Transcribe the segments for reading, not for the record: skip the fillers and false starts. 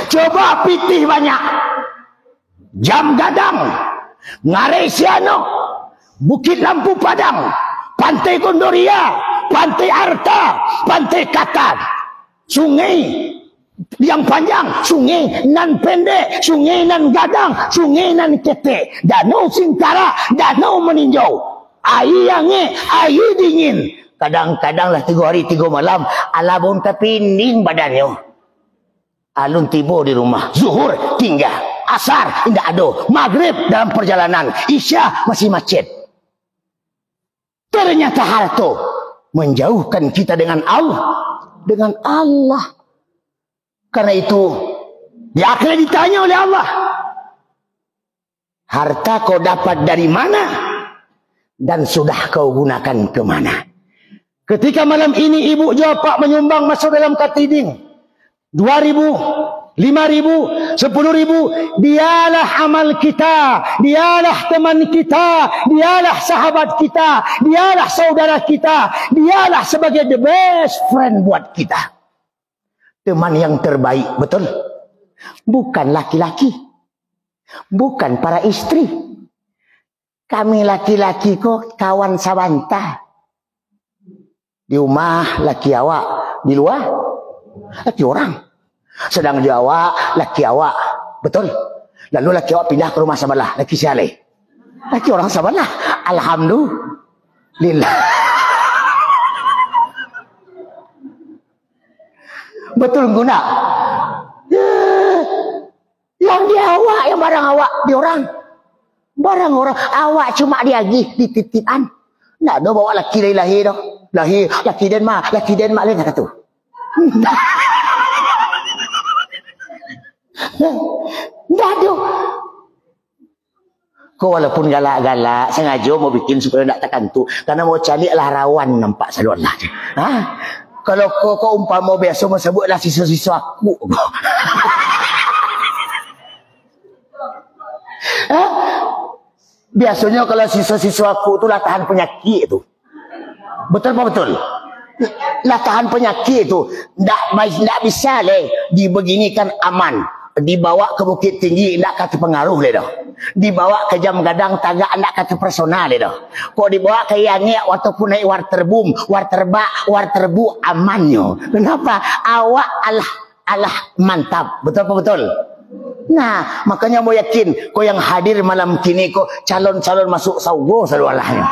Coba pitih banyak. Jam Gadang, Ngaresiano, Bukit Lampu Padang, Pantai Kondoria, Pantai Arta, Pantai Katar, sungai yang panjang, sungai nan pendek, sungai nan gadang, sungai nan ketek, danau Singkara, danau meninjau, air angin, air dingin. Kadang-kadang lah 3 hari 3 malam, alabun tapi ning badannya. Alun tiba di rumah, zuhur tinggal, asar tidak ada, maghrib dalam perjalanan, isya masih macet. Ternyata hal itu menjauhkan kita dengan Allah. Karena itu di akhirnya ditanya oleh Allah, harta kau dapat dari mana dan sudah kau gunakan kemana? Ketika malam ini ibu Japak menyumbang masuk dalam katiding 2.000, 5.000, 10.000, dialah amal kita, dialah teman kita, dialah sahabat kita, dialah saudara kita, dialah sebagai the best friend buat kita. Teman yang terbaik, betul? Bukan laki-laki, bukan para istri. Kami laki-laki kok kawan sabanta. Di rumah laki awak, di luar laki orang. Sedang di awak, laki awak. Betul? Lalu laki awak pindah ke rumah sebelah, laki sialai. Laki orang sebelah. Alhamdulillah. Betul guna. Yang di awak, yang barang awak, di orang. Barang orang, awak cuma diagih, dititipan. Nggak ada bawa laki dari lahir dah. Lahir, laki Denmark lain kata tu. Nggak ada. Kau walaupun galak-galak, sengaja mau bikin supaya tak tekan tu. Karena mau cari lah rawan nampak saluan lah. Ha? Kalau kau umpama biasa mau sebutlah sisa-sisa aku. Ha? Biasanya kalau sisa-sisa aku tu lah tahan penyakit tu. Betul apa betul? Lah tahan penyakit tu. Tak bisa leh dibeginikan aman. Dibawa ke Bukit Tinggi tak kata pengaruh leh dah. Dibawa ke Jam Gadang tagak tak kata personal leh dah. Kok dibawa ke Yangi ataupun naik warterbu amannya. Kenapa? Awak Allah mantap. Betul apa betul? Nah, makanya mau yakin kau yang hadir malam kini kau calon-calon masuk surga salualahnya.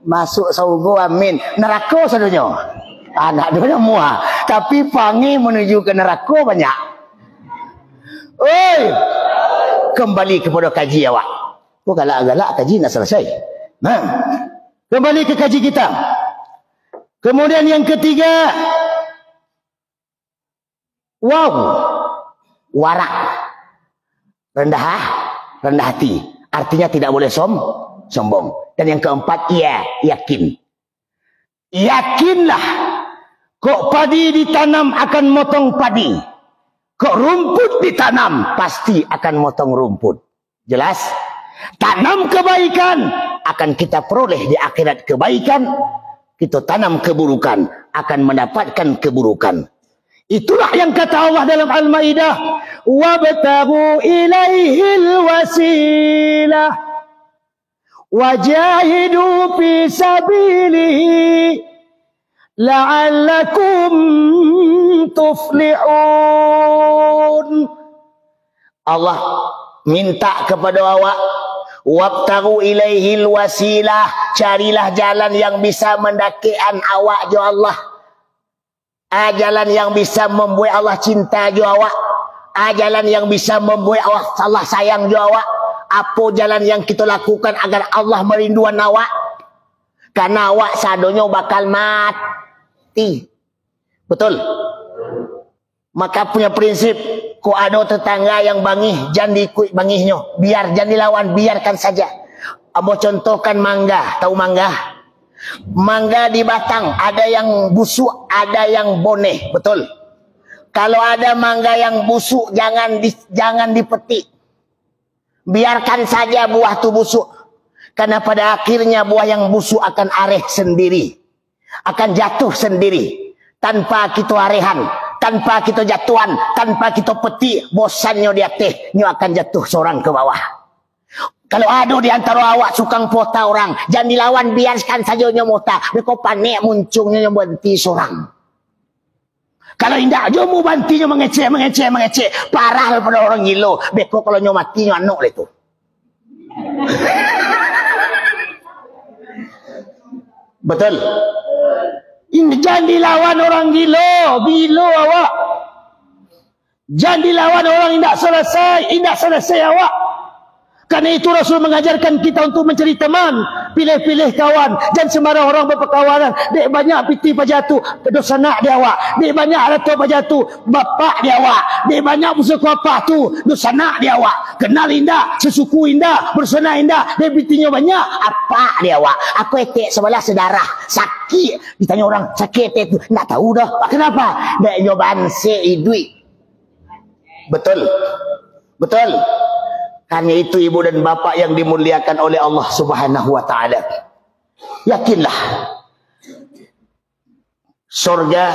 Masuk surga amin. Neraka sadunya. Anak dia muah. Tapi panggil menuju ke neraka banyak. Oi, kembali kepada kaji awak. Kau galak-galak kaji nak selesai. Nah, kembali ke kaji kita. Kemudian yang ketiga, warak, rendah hati. Artinya tidak boleh sombong. Dan yang keempat, yakin. Yakinlah, kok padi ditanam akan motong padi. Kok rumput ditanam pasti akan motong rumput. Jelas? Tanam kebaikan akan kita peroleh di akhirat kebaikan. Kita tanam keburukan akan mendapatkan keburukan. Itulah yang kata Allah dalam Al-Maidah, wabtaghu ilaihil wasilah wajahidu fi sabilihi la'allakum tuflihun. Allah minta kepada awak, wabtaghu ilaihil wasilah, carilah jalan yang bisa mendakikan awak jo Allah. Jalan yang bisa membuat Allah cinta jo awak. Jalan yang bisa membuat Allah sayang jo awak. Apa jalan yang kita lakukan agar Allah merindukan awak? Karena awak sadonya bakal mati. Betul? Maka punya prinsip, kau ada tetangga yang bangih, jangan diikut bangihnya. Biar jangan dilawan, biarkan saja. Amo contohkan mangga, tahu mangga? Mangga di batang, ada yang busuk, ada yang boneh, betul? Kalau ada mangga yang busuk, jangan dipetik. Biarkan saja buah itu busuk. Karena pada akhirnya buah yang busuk akan areh sendiri. Akan jatuh sendiri. Tanpa kita arehan. tanpa kita jatuhan, tanpa kita peti, bosannya di atas, nyo akan jatuh seorang ke bawah. Kalau ada di antara awak sukang pota orang, jangan dilawan, biarkan saja nyo mota. Beko panik muncungnya nyo berhenti seorang. Kalau indah, nyo mau banti nyo mengecek. Parah daripada orang gilo. Beko kalau nyo mati nyo anak itu. Betul. Jangan dilawan orang gilo awak. Jangan dilawan orang indah selesai awak. Karena itu Rasul mengajarkan kita untuk mencari teman, pilih-pilih kawan, jangan sembarang orang berperkawanan. Dek banyak piti pajatu, dosa nak dia awak. Dek banyak ratu pajatu, bapak dia awak. Dek banyak musuh apa tu, dosa nak dia awak. Kenal indah, sesuku indah, bersona indah, dek pitinya banyak, apa dia awak. Aku etek sebelah sedarah, sakit. Ditanya orang, sakit etek tu, nak tahu dah. Kenapa? Dek nyoban duit. Betul. Hanya itu ibu dan bapa yang dimuliakan oleh Allah Subhanahu wa taala. Yakinlah surga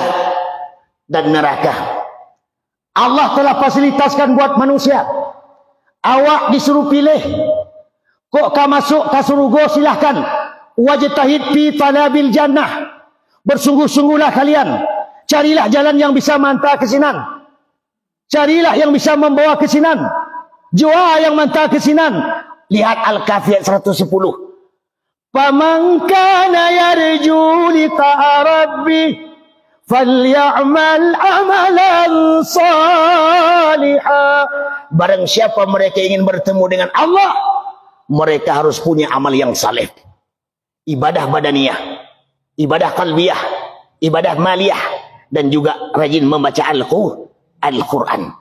dan neraka Allah telah fasilitaskan buat manusia. Awak disuruh pilih. Kok kau masuk ke surga, silahkan. Wajtahid fi talabil jannah. Bersungguh-sungguhlah kalian. Carilah jalan yang bisa menghantar kesinan. Carilah yang bisa membawa kesinan. Jua yang mantap kesinan. Lihat Al-Kahfi ayat 110. Faman kana yarju liqa'a rabbih falyamal amalan salihah. Barang siapa mereka ingin bertemu dengan Allah, mereka harus punya amal yang saleh. Ibadah badaniyah, ibadah qalbiyah, ibadah maliyah, dan juga rajin membaca Al-Quran.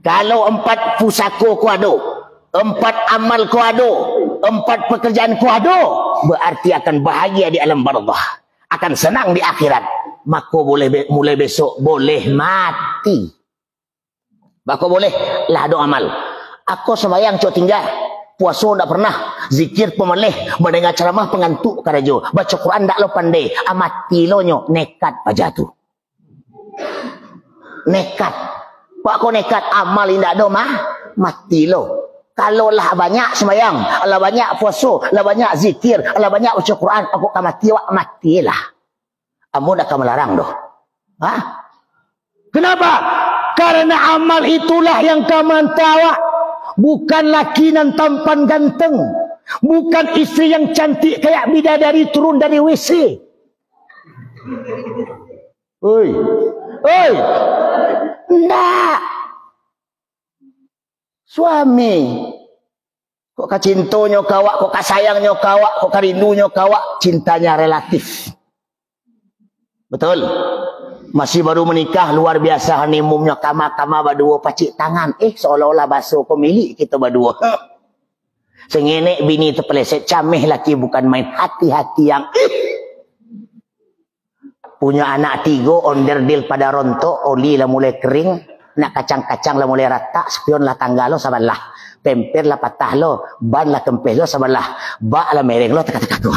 Kalau 4 pusaka ku ada, 4 amal ku ada, 4 pekerjaan ku ada, berarti akan bahagia di alam barzakh, akan senang di akhirat. Maka mulai besok boleh mati. Maka boleh lah ada amal. Aku sembahyang cok tinggal, puasa tak pernah, zikir pemelih, mendengar ceramah pengantuk karajo, baca Quran tak lo pandai, amati lo nyo nekat pajatu. Nekat. Pak kau nekat amal indak do mati lo. Kalau lah banyak sembahyang, lah banyak puasa, lah banyak zikir, lah banyak baca Quran, aku akan matilah. Amun akan melarang doh. Kenapa? Karena amal itulah yang kamu tawa. Bukan laki nan tampan ganteng, bukan istri yang cantik kayak bidadari turun dari WC. Oi. Ndak. Suami. Kok kacintonyo kawak, kok kasayangnya kawak, kok karindunya kawak, cintanya relatif. Betul. Masih baru menikah, luar biasa honeymoonnya kama-kama berdua pacik tangan. Seolah-olah basuh pemilik kita berdua. Sengenek bini terpeleset, camih laki bukan main, hati-hati yang punya anak 3, onderdil pada rontok, oli lah mulai kering, nak kacang-kacang lah mulai rata, spion lah tangga lo sabarlah, pemper lah patah lo, ban lah kempes lo sabarlah, bak lah mereng lo teka-teka tu.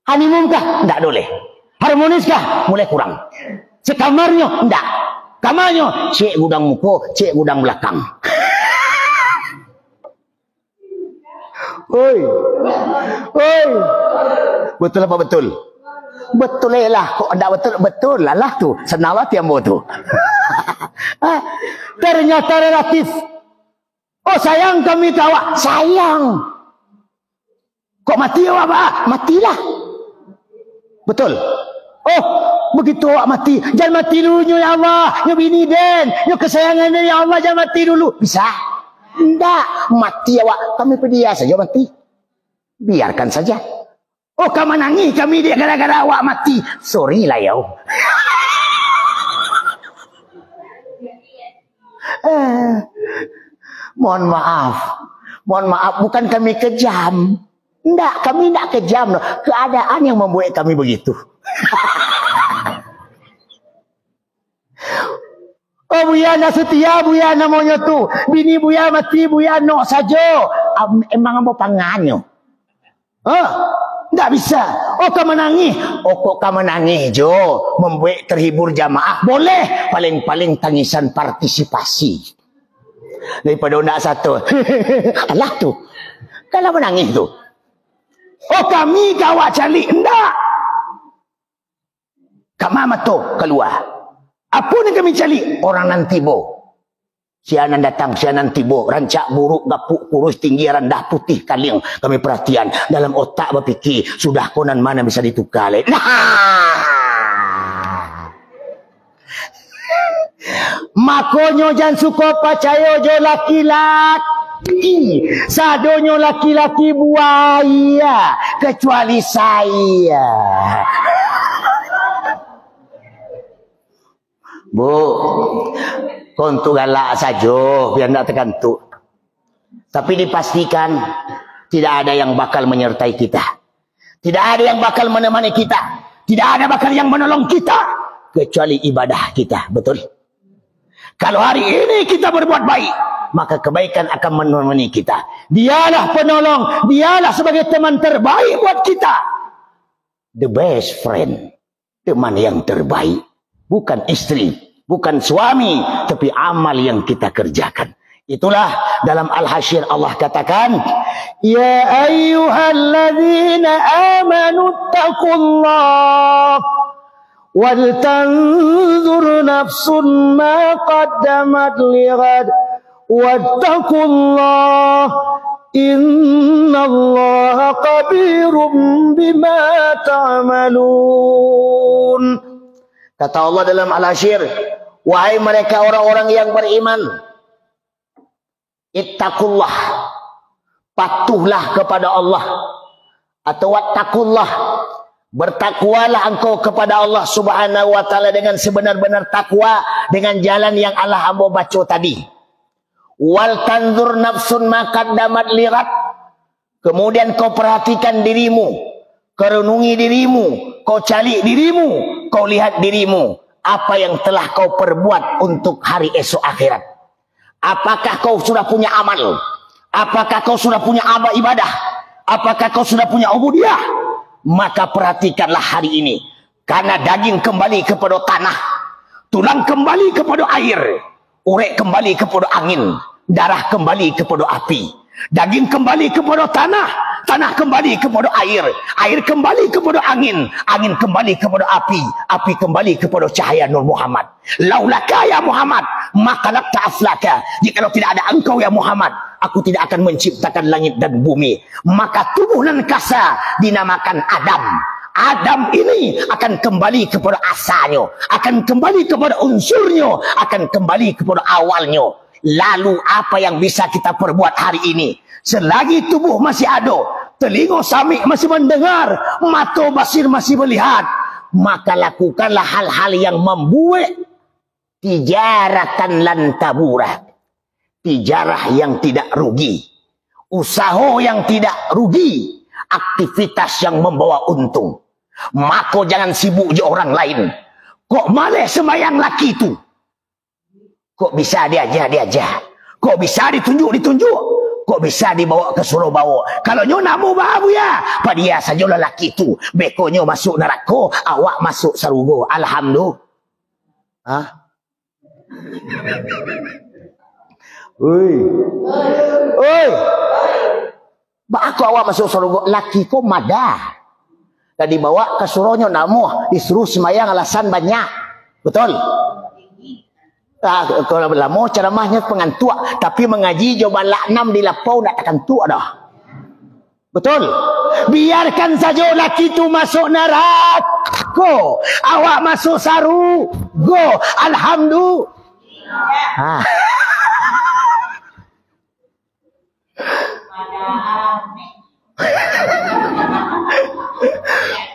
Honeymoon kah? Tidak boleh. Harmonis kah? Mulai kurang. Sekamarnya? Tidak. Kamarnya? Cik gudang muka, cik gudang belakang. Oi. Betul apa betul? Betul lah. Kok tidak betul? Betul lah tu. Senawat yang buat tu. Ternyata relatif. Oh sayang kami tahu. Sayang. Kok mati awak pak? Matilah. Betul. Oh begitu awak mati. Jangan mati dulu ya Allah. Ya bini den. Ya kesayangan ya Allah. Jangan mati dulu. Bisa? Tidak, mati awak. Kami pedia saja mati. Biarkan saja. Oh kamu nangis kami dia gara-gara awak mati. Sorry lah ya. Mohon maaf, bukan kami kejam. Tidak, kami tidak kejam. Keadaan yang membuat kami begitu. Oh buya nak setia, buya namanya tu. Bini buya mati, buya nak saja. Emang mau pangannya? Tak bisa. Oh kau menangis. Oh kok kau menangis jo. Membuat terhibur jamaah. Boleh. Paling-paling tangisan partisipasi. Daripada nak satu. Alah tu. Kalau menangis tu. Oh kami kawak calik. Enggak. Kak mama tu keluar. Apa ni kami calik? Orang nanti bo. Sianan datang, sianan tibo, rancak buruk, gapuk, kurus, tinggi, rendah, putih, kaling. Kami perhatian, dalam otak berfikir, sudah konan mana bisa ditukar. Nah! Makonyo jangan suka percaya jo laki-laki. Sadonyo laki-laki buaya. Kecuali saya. Bu, kontu galak saja, biar nak tergantung. Tapi dipastikan tidak ada yang bakal menyertai kita. Tidak ada yang bakal menemani kita. Tidak ada bakal yang menolong kita. Kecuali ibadah kita, betul? Kalau hari ini kita berbuat baik, maka kebaikan akan menemani kita. Dialah penolong, dialah sebagai teman terbaik buat kita. The best friend, teman yang terbaik. Bukan istri, bukan suami, tapi amal yang kita kerjakan. Itulah dalam Al-Hasyr Allah katakan, ya ayyuhalladzina amanu taqullah wal tanzur nafsun ma qaddamat lighad wattaqullah innallaha khabirum bima ta'malun. Kata Allah dalam Al-Hasyr, wahai mereka orang-orang yang beriman, ittaqullah, patuhlah kepada Allah, atau wattaqullah, bertakwalah engkau kepada Allah Subhanahu wa taala dengan sebenar-benar takwa, dengan jalan yang Allah hamba baca tadi. Wal tanzur nafsun ma qaddamat lighad, kemudian kau perhatikan dirimu, kerenungi dirimu, kau calik dirimu, kau lihat dirimu, apa yang telah kau perbuat untuk hari esok akhirat. Apakah kau sudah punya amal? Apakah kau sudah punya ibadah? Apakah kau sudah punya ubudiyah? Maka perhatikanlah hari ini. Karena daging kembali kepada tanah, tulang kembali kepada air, urek kembali kepada angin, darah kembali kepada api. Daging kembali kepada tanah, tanah kembali kepada air, air kembali kepada angin, angin kembali kepada api, api kembali kepada cahaya Nur Muhammad. Laulaka ya Muhammad, maka lakta aflaka. Jikalau tidak ada engkau ya Muhammad, aku tidak akan menciptakan langit dan bumi. Maka tubuh dan kasa dinamakan Adam. Adam ini akan kembali kepada asalnya, akan kembali kepada unsurnya, akan kembali kepada awalnya. Lalu apa yang bisa kita perbuat hari ini? Selagi tubuh masih ada, telinga samik masih mendengar, mata basir masih melihat, maka lakukanlah hal-hal yang membuat tijaratan lan tabura, tijarah yang tidak rugi, usaha yang tidak rugi, aktivitas yang membawa untung. Maka jangan sibuk je orang lain. Kok malah sembahyang laki tu? Kok bisa diajar? Kok bisa ditunjuk? Kok bisa dibawa ke Surabaya? Kalau nyo nak mau bahabu ya, pada dia saja lelaki tu. Bekonyo masuk neraka, awak masuk surga. Alhamdulillah. Hah? Oi. Ba aku awak masuk surga, laki ko madah. Dan dibawa ke suronyo namu, disuruh semayang alasan banyak. Betul? Kalau lama ceramahnya pengantua, tapi mengaji jawaban laknam di lapau nak takkan tua dah. Betul? Biarkan saja laki itu masuk neraka, awak masuk saru, go. Alhamdulillah.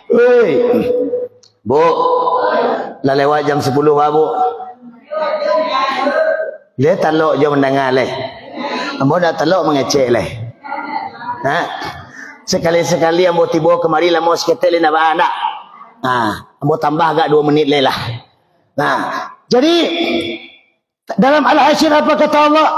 Woi, Bu, lah lewat jam 10 Bu. Dia talok je mendengar leh. Ambo dah talok mengecek leh. Ha? Sekali-sekali ambo tiba kemari lah mau seketel nak bah nak. Ambo tambah agak 2 menit leh lah. Jadi dalam Al-Hasyr apa kata Allah?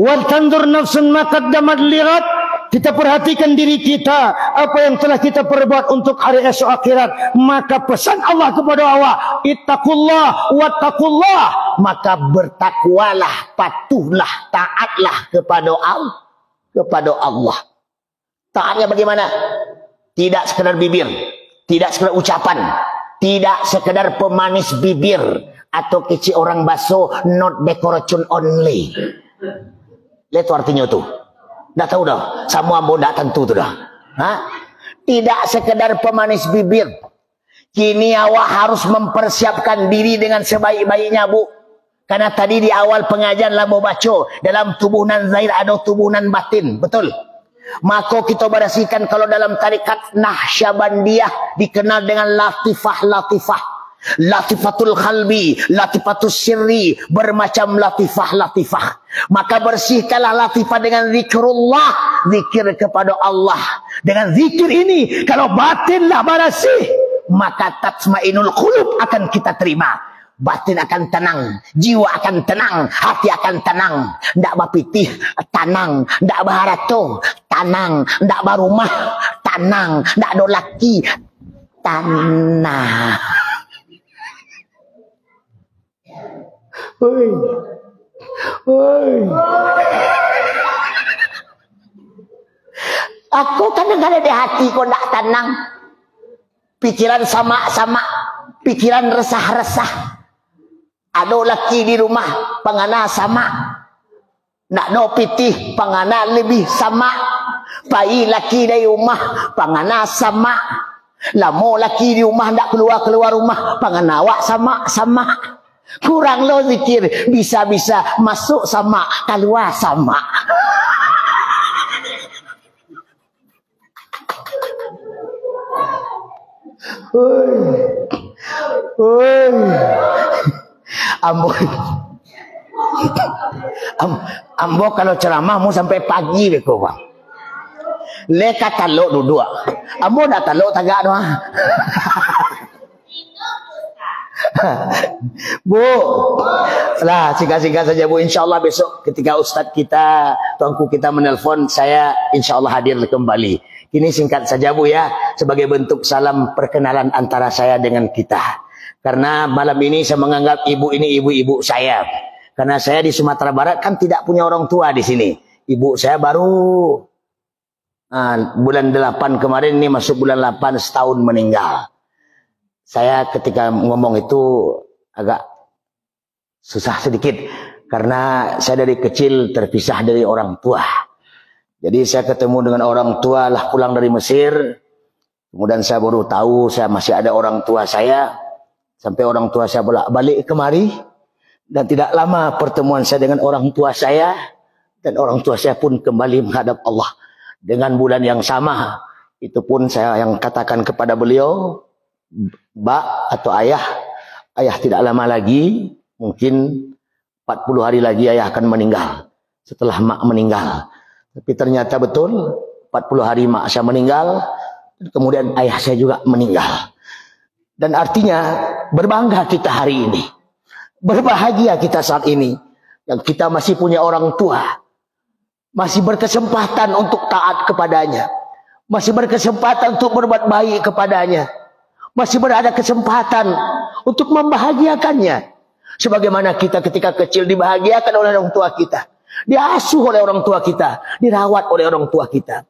Wal tanzur nafsun ma qaddamat lighad kita perhatikan diri kita, apa yang telah kita perbuat untuk hari esok akhirat. Maka pesan Allah kepada awak, ittaqullah wattaqullah, maka bertakwalah, patuhlah, taatlah kepada Allah. Taatnya bagaimana? Tidak sekedar bibir, tidak sekedar ucapan, tidak sekedar pemanis bibir atau kecil orang baso, not decoration only. Lihat artinya tuh. Dah tahu dah. Semua ambo dah tentu tu dah. Tidak sekedar pemanis bibir. Kini awak harus mempersiapkan diri dengan sebaik-baiknya, Bu. Karena tadi di awal pengajian lah mau baca, dalam tubuhan zahir ada tubuhan batin. Betul? Maka kita berasikan kalau dalam tarikat Nahsyabandiyah dikenal dengan latifah-latifah. Latifatul khalbi, latifatul sirri, bermacam latifah-latifah. Maka bersihkanlah latifah dengan zikrullah, zikir kepada Allah. Dengan zikir ini, kalau batinlah bersih, maka tatmainul qulub akan kita terima. Batin akan tenang, jiwa akan tenang, hati akan tenang. Ndak bapitih, tenang. Ndak baharato, tenang. Ndak barumah, tenang. Ndak ada laki, tenang. Oi. Aku kadang-kadang di hati kok ndak tenang. Pikiran sama-sama, pikiran resah-resah. Ada laki di rumah, pangana sama. Nak no pitih, pangana lebih sama. Pai laki dari rumah, pangana sama. Lamo laki di rumah, nak keluar-keluar rumah, pangana awak sama-sama. Kurang lo zikir, bisa-bisa masuk sama, keluar sama. Ambo kalau ceramah mau sampai pagi deh kau bang. Leka talok duduk. Ambo dah talok tagak doang. Bu, lah singkat-singkat saja Bu. InsyaAllah besok ketika Ustadz kita, tuanku kita menelpon, saya insyaAllah hadir kembali. Ini singkat saja Bu ya, sebagai bentuk salam perkenalan antara saya dengan kita. Karena malam ini saya menganggap ibu ini ibu-ibu saya. Karena saya di Sumatera Barat kan tidak punya orang tua di sini. Ibu saya baru bulan 8 kemarin, ini masuk bulan 8 setahun meninggal. Saya ketika ngomong itu agak susah sedikit. Karena saya dari kecil terpisah dari orang tua. Jadi saya ketemu dengan orang tua lah pulang dari Mesir. Kemudian saya baru tahu saya masih ada orang tua saya. Sampai orang tua saya bolak-balik kemari. Dan tidak lama pertemuan saya dengan orang tua saya. Dan orang tua saya pun kembali menghadap Allah. Dengan bulan yang sama. Itu pun saya yang katakan kepada beliau. Bak atau ayah tidak lama lagi, mungkin 40 hari lagi ayah akan meninggal setelah mak meninggal. Tapi ternyata betul 40 hari mak saya meninggal, kemudian ayah saya juga meninggal. Dan artinya berbangga kita hari ini, berbahagia kita saat ini yang kita masih punya orang tua, masih berkesempatan untuk taat kepadanya, masih berkesempatan untuk berbuat baik kepadanya, masih berada kesempatan untuk membahagiakannya. Sebagaimana kita ketika kecil dibahagiakan oleh orang tua kita, diasuh oleh orang tua kita, dirawat oleh orang tua kita.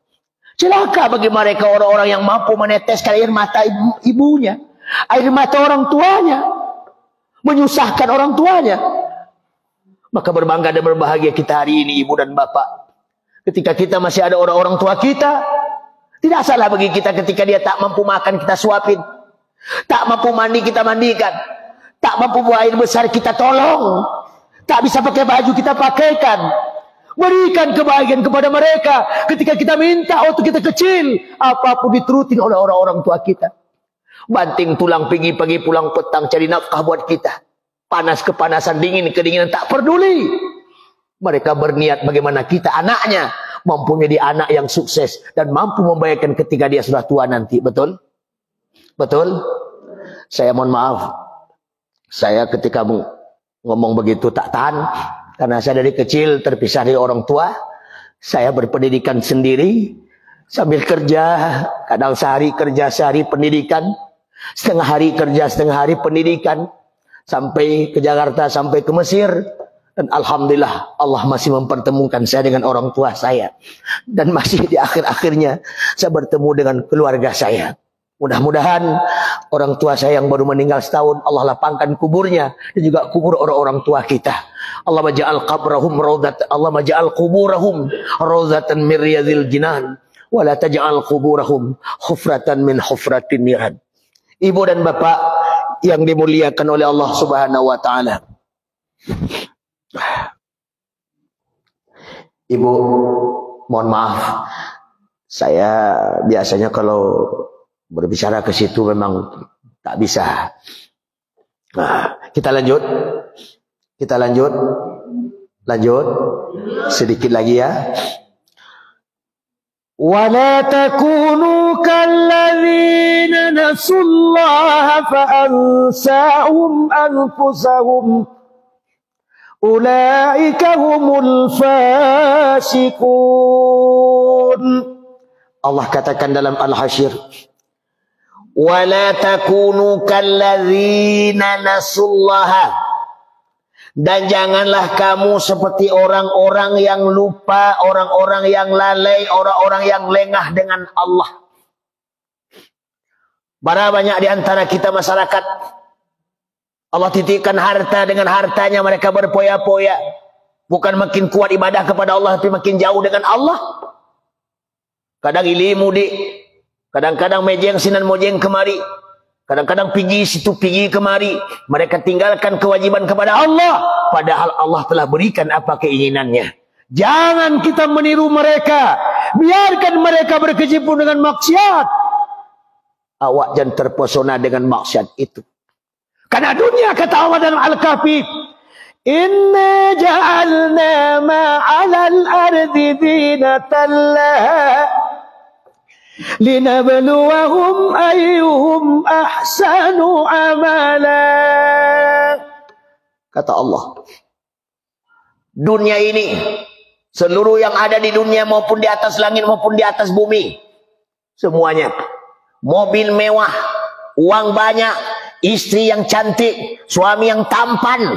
Celaka bagi mereka orang-orang yang mampu meneteskan air mata ibunya, air mata orang tuanya, menyusahkan orang tuanya. Maka berbangga dan berbahagia kita hari ini ibu dan bapak. Ketika kita masih ada orang-orang tua kita, tidak salah bagi kita ketika dia tak mampu makan kita suapin. Tak mampu mandi kita mandikan. Tak mampu buang air besar kita tolong. Tak bisa pakai baju kita pakaikan. Berikan kebahagiaan kepada mereka. Ketika kita minta waktu kita kecil, apapun diturutin oleh orang-orang tua kita. Banting tulang pagi-pagi pulang petang cari nafkah buat kita. Panas kepanasan, dingin kedinginan tak peduli. Mereka berniat bagaimana kita anaknya mampu menjadi anak yang sukses dan mampu membayarkan ketika dia sudah tua nanti. Betul? Betul? Saya mohon maaf. Saya ketika ngomong begitu tak tahan. Karena saya dari kecil terpisah dari orang tua. Saya berpendidikan sendiri, sambil kerja, kadang sehari kerja, sehari pendidikan, setengah hari kerja, setengah hari pendidikan, sampai ke Jakarta, sampai ke Mesir. Dan alhamdulillah Allah masih mempertemukan saya dengan orang tua saya. Dan masih di akhir-akhirnya saya bertemu dengan keluarga saya. Mudah-mudahan orang tua saya yang baru meninggal setahun, Allah lapangkan kuburnya dan juga kubur orang-orang tua kita. Allah maja'al qabrahum rawdatan, Allah maja'al kuburahum rawdatan min riyadil jinan, wa la taj'al kuburahum khufratan min khufratin niran. Ibu dan bapak yang dimuliakan oleh Allah Subhanahu wa taala. Ibu, mohon maaf. Saya biasanya kalau berbicara ke situ memang tak bisa. Nah, kita lanjut. Kita lanjut. Lanjut. Sedikit lagi ya. وَلَا تَكُونُوا كَالَّذِينَ نَسُوا اللَّهَ فَأَنْسَاهُمْ أَنفُسَهُمْ أُولَئِكَ هُمُ الْفَاسِقُونَ. Allah katakan dalam Al-Hasyr, وَلَا تَكُونُوا كَالَّذِينَ نَسُوا اللَّهَ. Dan janganlah kamu seperti orang-orang yang lupa, orang-orang yang lalai, orang-orang yang lengah dengan Allah. Para banyak di antara kita masyarakat, Allah titipkan harta, dengan hartanya mereka berpoya-poya. Bukan makin kuat ibadah kepada Allah, tapi makin jauh dengan Allah. Kadang ilmu di, kadang-kadang mejeng sinan mojeng kemari. Kadang-kadang pergi situ, pergi kemari. Mereka tinggalkan kewajiban kepada Allah. Padahal Allah telah berikan apa keinginannya. Jangan kita meniru mereka. Biarkan mereka berkecimpung dengan maksiat. Awak jangan terpesona dengan maksiat itu. Karena dunia, kata Allah dalam Al-Kahfi, Inna ja'alna ma'alal ardi zinatan laha linabluwahum ayyuhum ahsanu amala. Kata Allah, dunia ini, seluruh yang ada di dunia maupun di atas langit maupun di atas bumi, semuanya mobil mewah, uang banyak, istri yang cantik, suami yang tampan,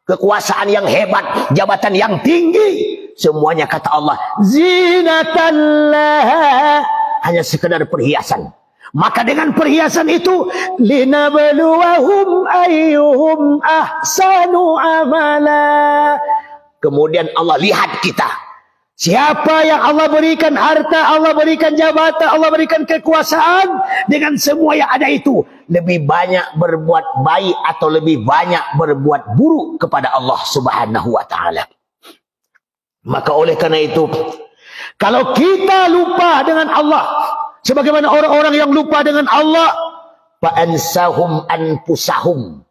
kekuasaan yang hebat, jabatan yang tinggi, semuanya kata Allah zinatan laha, hanya sekedar perhiasan. Maka dengan perhiasan itu linabluwahum ayyuhum ahsanu amala. Kemudian Allah lihat kita. Siapa yang Allah berikan harta, Allah berikan jabatan, Allah berikan kekuasaan, dengan semua yang ada itu lebih banyak berbuat baik atau lebih banyak berbuat buruk kepada Allah Subhanahu wa taala. Maka oleh karena itu, kalau kita lupa dengan Allah, sebagaimana orang-orang yang lupa dengan Allah, fa'ansahum anfusahum,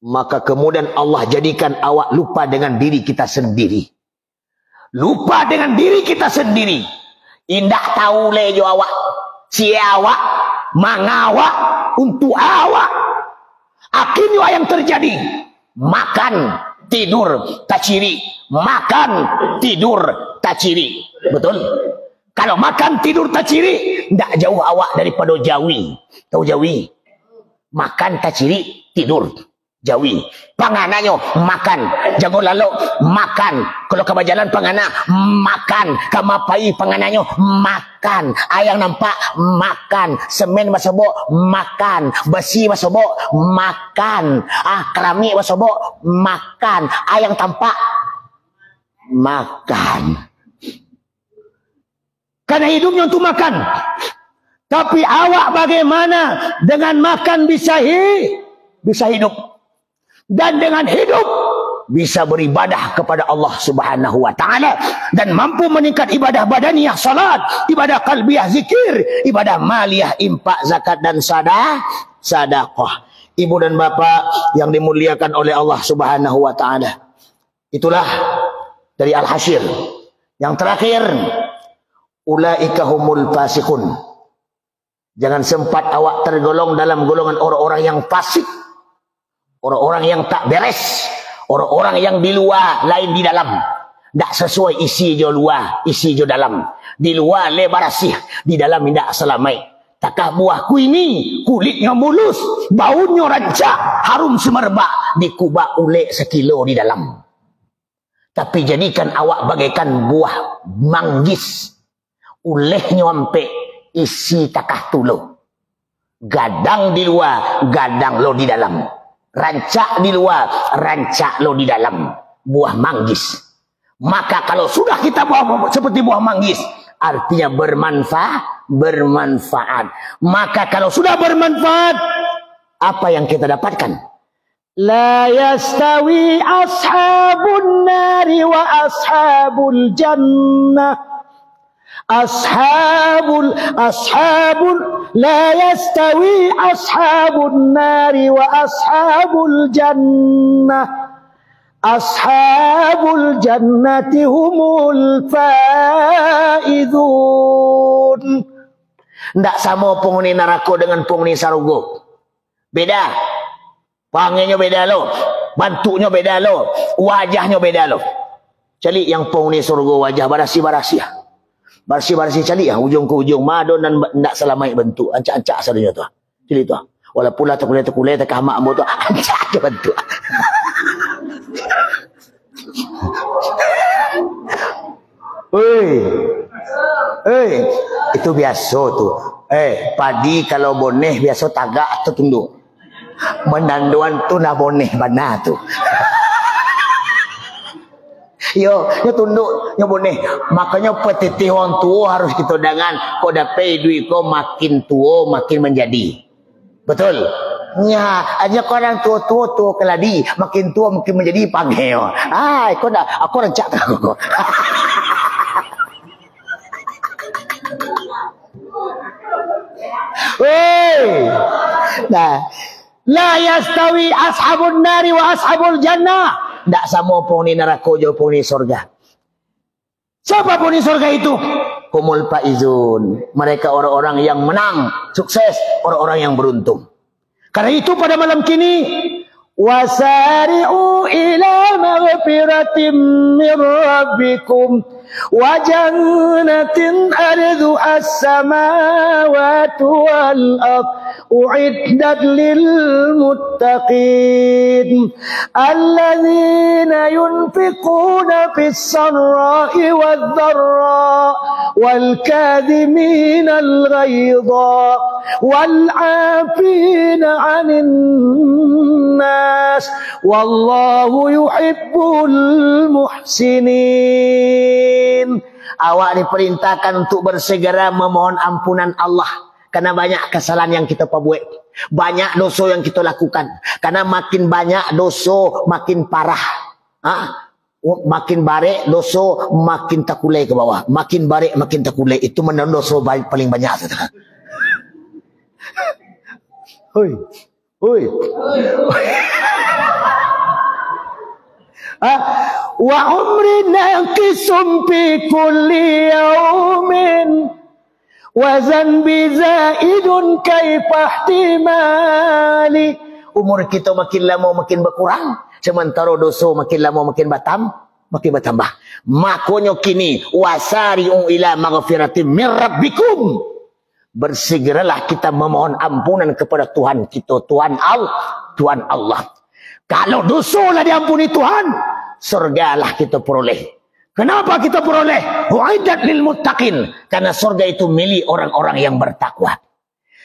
maka kemudian Allah jadikan awak lupa dengan diri kita sendiri. Lupa dengan diri kita sendiri. Indah tahu le jo awak, si awak, mangawak, untuk awak. Akhirnya yang terjadi, makan, tidur, tak ciri. Makan, tidur, tak ciri. Betul? Kalau makan, tidur, tak ciri, tidak jauh awak daripada Jawi. Tahu Jawi? Makan, tak ciri, tidur. Jawi. Pangananyo, makan. Jago lalu, makan. Kalau ke jalan pangana, makan. Kamapai pangananyo, makan. Ayang nampak, makan. Semen masabok, makan. Besi masabok, makan. Keramik masabok, makan. Ayang tampak, makan. Karena hidupnya untuk makan. Tapi awak bagaimana dengan makan bisa hidup. Dan dengan hidup bisa beribadah kepada Allah Subhanahu wa taala dan mampu meningkat ibadah badaniyah, salat, ibadah qalbiyah, zikir, ibadah maliyah, infak, zakat dan sedekah. Ibu dan bapak yang dimuliakan oleh Allah Subhanahu wa taala. Itulah dari Al-Hasyr. Yang terakhir, ulaika humul fasiqun. Jangan sempat awak tergolong dalam golongan orang-orang yang fasik. Orang-orang yang tak beres, orang-orang yang di luar, lain di dalam. Tak sesuai isi jo luar, isi jo dalam. Di luar lebar asih, di dalam tidak selamai. Takah buahku ini kulitnya mulus, baunya rancak, harum semerbak, dikubak ulek sekilo di dalam. Tapi jadikan awak bagaikan buah manggis, ulehnya sampai isi takah tuluh. Gadang di luar, gadang lo di dalam. Rancak di luar, rancak lo di dalam. Buah manggis. Maka kalau sudah kita buah seperti buah manggis, artinya bermanfaat. Maka kalau sudah bermanfaat, apa yang kita dapatkan? La yastawi ashabun nari wa ashabul jannah. La yastawi ashabun nari wa ashabul jannah. Ashabul jannati humul faizun. Ndak sama penghuni neraka dengan penghuni surga. Beda. Panggilnya beda lo, bentuknya beda lo, wajahnya beda lo. Cari yang penghuni surga wajah barasi-barasi. Barsi-barsi cari ujung ke ujung madon dan ndak selamai bentuk. Ancak-ancak sadunya tu. Cari tu. Walaupun lah terkulai tak hamak ambo tu ancak je bentuk. Itu biasa tu. Padi kalau boneh biasa tagak atau tunduk. Menanduan tu nak boneh mana tu. Yo tunduk, yo boneh. Makanya petitih orang tua harus kita dengan kau dapat duit kau makin tua makin menjadi. Betul? Ya, aja orang tua keladi, makin tua makin menjadi panggil. Kau dah aku rancak aku. Nah, la yastawi ashabun nari wa ashabul jannah. Tak sama penghuni neraka jauh penghuni surga. Siapa penghuni surga itu? Humul faizun. Mereka orang-orang yang menang, sukses, orang-orang yang beruntung. Karena itu pada malam kini, wasari'u ila maghfiratin min rabbikum wa jannatin arduha as-samawati wal ard u'iddat lil muttaqin alladzina yunfiquna fis sarra'i wad dharra wal kadhimina al ghaidha wal 'afina 'anil nas wallahu yuhibbul muhsinin. Awak diperintahkan untuk bersegera memohon ampunan Allah karena banyak kesalahan yang kita perbuat, banyak dosa yang kita lakukan. Karena makin banyak dosa makin parah. Makin barek dosa makin takulai ke bawah, makin barek makin takulai. Itu menang dosa paling banyak. Hoi. Wa umrin naqisum fi kulli yawmin wa zanbi zaidun kaifa ihtimali. Umur kita makin lama makin berkurang, sementara dosa makin lama makin bertambah. Makanya kini wasari'u ila maghfiratin min rabbikum. Bersegeralah kita memohon ampunan kepada Tuhan kita, Tuhan Allah. Kalau dosa lah diampuni Tuhan, surgalah kita peroleh. Kenapa kita peroleh? U'iddat lil muttaqin. Karena surga itu milik orang-orang yang bertakwa.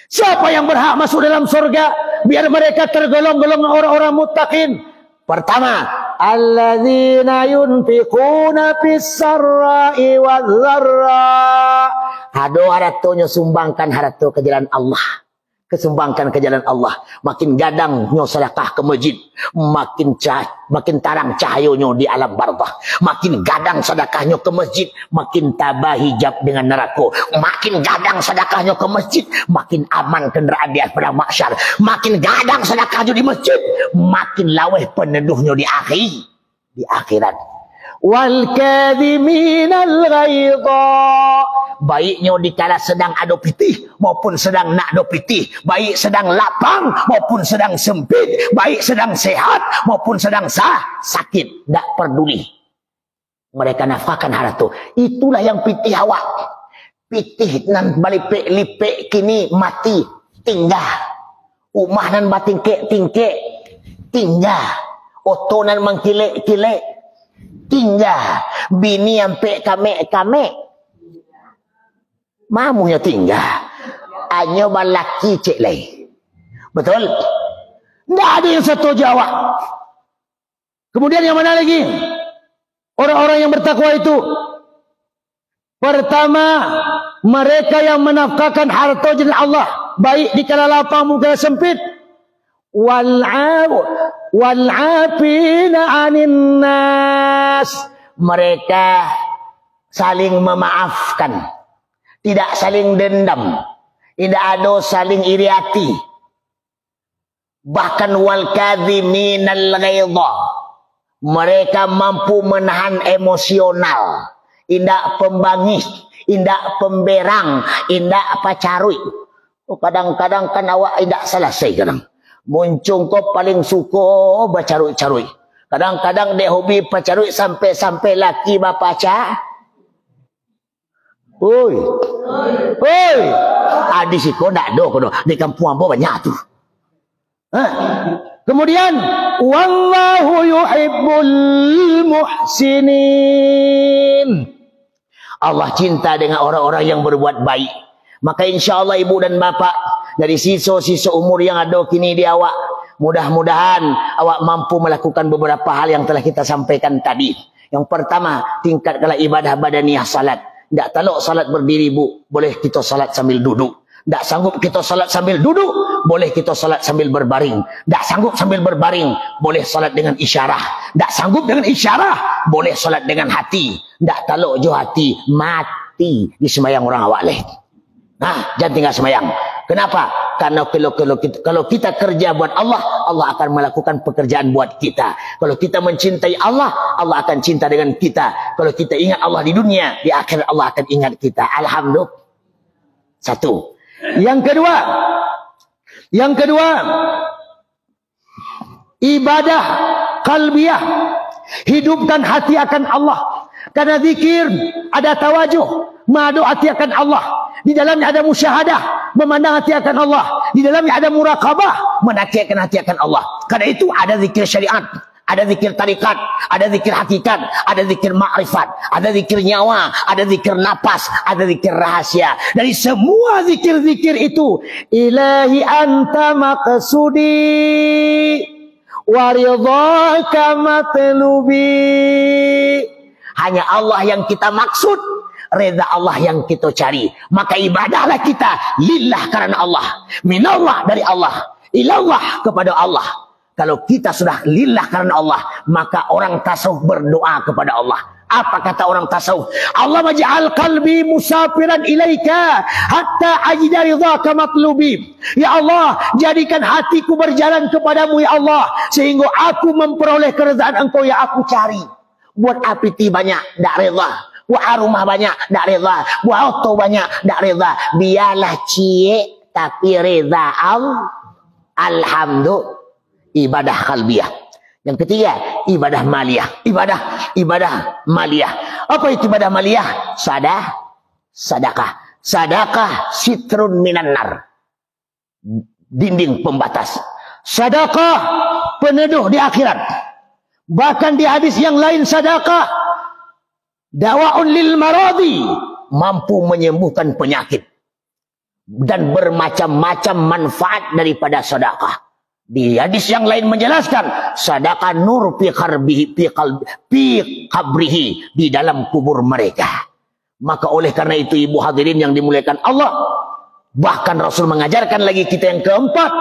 Siapa yang berhak masuk dalam surga? Biar mereka tergolong-golong orang-orang muttaqin. Pertama, alladzina yunfiquna fis sarra'i wadh dharra. Hado haratonya sumbangkan harato ke jalan Allah. Kesumbangkan ke jalan Allah. Makin gadangnya sedekah ke masjid, makin tarang cahayanya di alam barzakh. Makin gadang sedekahnya ke masjid, makin tabah hijab dengan neraka. Makin gadang sedekahnya ke masjid, makin aman kenderaan di padang mahsyar. Makin gadang sedekahnya di masjid, makin laweh peneduhnya di akhirat. Wal kadhiminal ghaidha. Baiknya dikala sedang ada pitih maupun sedang nak ada pitih, baik sedang lapang maupun sedang sempit, baik sedang sehat maupun sedang sakit, tak peduli. Mereka nafkahkan harta. Itulah yang pitih awak. Pitih nan balik lipek kini mati tinggal. Umah nan batingkek tingkek tinggal. Oto nan mengkilek-kilek tinggal. Bini ampe kamek-kamek mamunya tinggal. Hanya balaki cek lain. Betul? Tidak ada yang satu jawab. Kemudian yang mana lagi? Orang-orang yang bertakwa itu. Pertama, mereka yang menafkahkan harta jalan Allah, baik di kala lapang muka sempit. Wal'afina 'anil nas. Mereka saling memaafkan, tidak saling dendam, tidak ada saling iri hati. Bahkan wal kadhiminal ghaidha, mereka mampu menahan emosional, indak pembangis, indak pemberang, indak pacarui. Kadang-kadang kan awak indak selesai kadang. Muncung kau paling suka bacarui-carui. Kadang-kadang dek hobi pacarui sampai laki bapaca. Oi. Adi si kau ndak do kono di kampung ambo banyak tu. Kemudian wallahu yuhibbul muhsinin. Allah cinta dengan orang-orang yang berbuat baik. Maka insya-Allah ibu dan bapak dari sisa-sisa umur yang ada kini di awak, mudah-mudahan awak mampu melakukan beberapa hal yang telah kita sampaikan tadi. Yang pertama, tingkatkanlah ibadah badaniyah salat. Tak taluk salat berdiri bu, boleh kita salat sambil duduk. Tak sanggup kita salat sambil duduk, boleh kita salat sambil berbaring. Tak sanggup sambil berbaring, boleh salat dengan isyarah. Tak sanggup dengan isyarah, boleh salat dengan hati. Tak taluk jo hati, mati di sembahyang orang awak leh. Jangan tinggal sembahyang. Kenapa? Karena kalau kita kerja buat Allah, Allah akan melakukan pekerjaan buat kita. Kalau kita mencintai Allah, Allah akan cinta dengan kita. Kalau kita ingat Allah di dunia, di akhirat Allah akan ingat kita. Alhamdulillah. Satu. Yang kedua, ibadah qalbiyah. Hidupkan hati akan Allah. Karena zikir ada tawajuh, madu hati akan Allah. Di dalamnya ada musyahadah, memandang hati akan Allah. Di dalamnya ada muraqabah, menakikkan hati akan Allah. Karena itu ada zikir syariat, ada zikir tarikat, ada zikir hakikat, ada zikir ma'rifat, ada zikir nyawa, ada zikir napas, ada zikir rahasia. Dari semua zikir-zikir itu, ilahi anta maqsudi wa ridhaka matlubi. Hanya Allah yang kita maksud, reda Allah yang kita cari. Maka ibadahlah kita lillah karena Allah, minallah dari Allah, ilallah kepada Allah. Kalau kita sudah lillah karena Allah, maka orang tasawuf berdoa kepada Allah. Apa kata orang tasawuf? Allah maj'al qalbi musafiran ilaika hatta ajida ridhaka matlubi. Ya Allah, jadikan hatiku berjalan kepadamu ya Allah, sehingga aku memperoleh keredaan Engkau yang aku cari. Buat apiti banyak, tak reda. Buat rumah banyak, tak reda. Buat auto banyak, tak reda. Biarlah cie, tapi reda Alhamdulillah. Ibadah qalbiyah. Yang ketiga, ibadah maliyah. Ibadah maliyah. Apa itu ibadah maliyah? Sadaqah. Sadaqah sitrun minan nar. Dinding pembatas. Sadaqah peneduh di akhirat. Bahkan di hadis yang lain, sadaqah dawa'un lil maradi, mampu menyembuhkan penyakit dan bermacam-macam manfaat daripada sedekah. Di hadis yang lain menjelaskan sedekah nur fi qabrihi, di dalam kubur mereka. Maka oleh karena itu ibu hadirin yang dimuliakan Allah, bahkan Rasul mengajarkan lagi kita yang keempat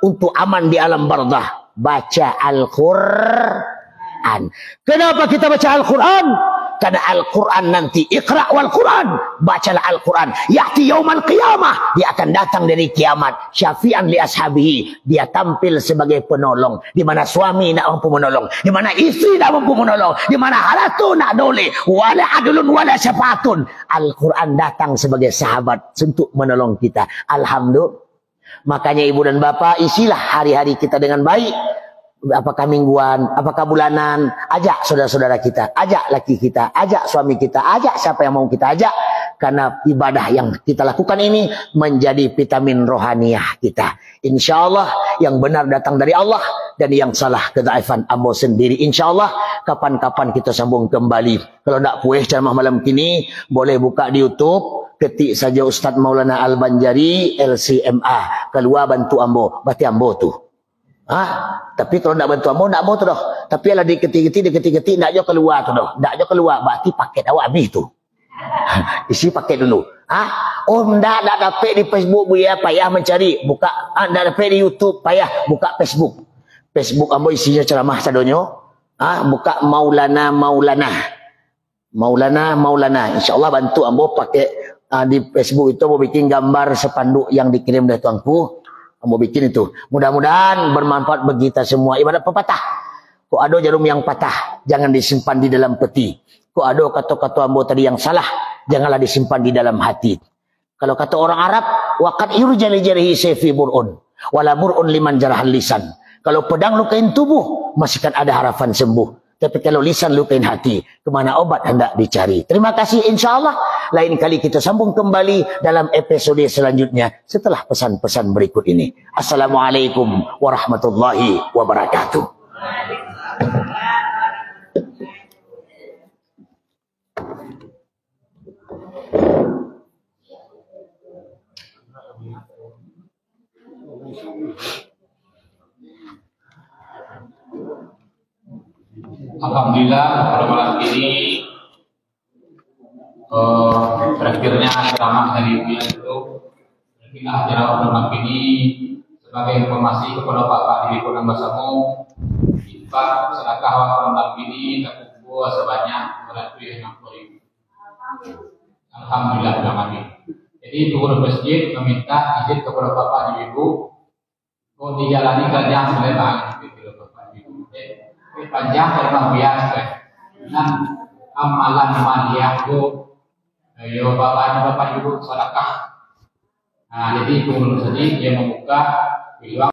untuk aman di alam barzah, baca Al-Qur'an. Kenapa kita baca Al-Quran? Karena Al-Quran nanti, Iqra wal Quran, bacalah Al-Quran, ya'ti yaumal qiyamah, dia akan datang dari kiamat, syafi'an li ashabihi, dia tampil sebagai penolong, di mana suami nak mampu menolong, di mana istri nak mampu menolong, di mana halatu nak doleh, wala adlun wala syafaatun. Al-Quran datang sebagai sahabat untuk menolong kita. Alhamdulillah. Makanya ibu dan bapa, isilah hari-hari kita dengan baik. apakah mingguan, apakah bulanan, ajak saudara-saudara kita, ajak laki kita, ajak suami kita, ajak siapa yang mau kita ajak. Karena ibadah yang kita lakukan ini menjadi vitamin rohaniah kita. Insya Allah yang benar datang dari Allah dan yang salah kedaifan ambo sendiri. Insya Allah kapan-kapan kita sambung kembali. Kalau tak puas ceramah malam kini boleh buka di YouTube, ketik saja Ustaz Maulana Al-Banjari LCMA. Keluar bantu ambo, berarti ambo tu. Tapi kalau nak bantu ambo, nak ambo tu dah. Tapi kalau diketik-ketik, nak jo keluar tu dah. Nak jo keluar, berarti paket awak habis tu. Isi paket dulu. Oh, ndak dapat di Facebook ya, payah mencari. Buka, ndak dapat di YouTube, payah buka Facebook. Facebook ambo isinya ceramah sadonyo. Buka Maulana. Insyaallah bantu ambo pakai di Facebook itu ambo bikin gambar sepanduk yang dikirim dari tuanku. Ambo bikin itu. Mudah-mudahan bermanfaat bagi kita semua. Ibarat pepatah. Kok ada jarum yang patah, jangan disimpan di dalam peti. Kok ada kata-kata ambo tadi yang salah, janganlah disimpan di dalam hati. Kalau kata orang Arab, waqad yurjali jarihi sayfi bur'un, wala bur'un liman jarahal lisan. Kalau pedang lukain tubuh, masih kan ada harapan sembuh. Tapi kalau lisan lukain hati, kemana obat hendak dicari. Terima kasih, insyaAllah. Lain kali kita sambung kembali dalam episode selanjutnya setelah pesan-pesan berikut ini. Assalamualaikum warahmatullahi wabarakatuh. Alhamdulillah pada malam ini berakhirnya ceramah dari Buya itu. Mungkin acara pada malam ini sebagai informasi kepada Bapak Diri Kodang Basamu, infak sedekah pada malam ini terkumpul sebanyak 260.000. Alhamdulillah kami. Jadi pengurus masjid meminta izin kepada Bapak dan Ibu untuk dijalani kerja selebar gitu Bapak Ibu. Panjang serba biasa. Dan amalan maliah itu, yo Bapak Ibu sedekah. Nah, jadi pengurus masjid yang membuka peluang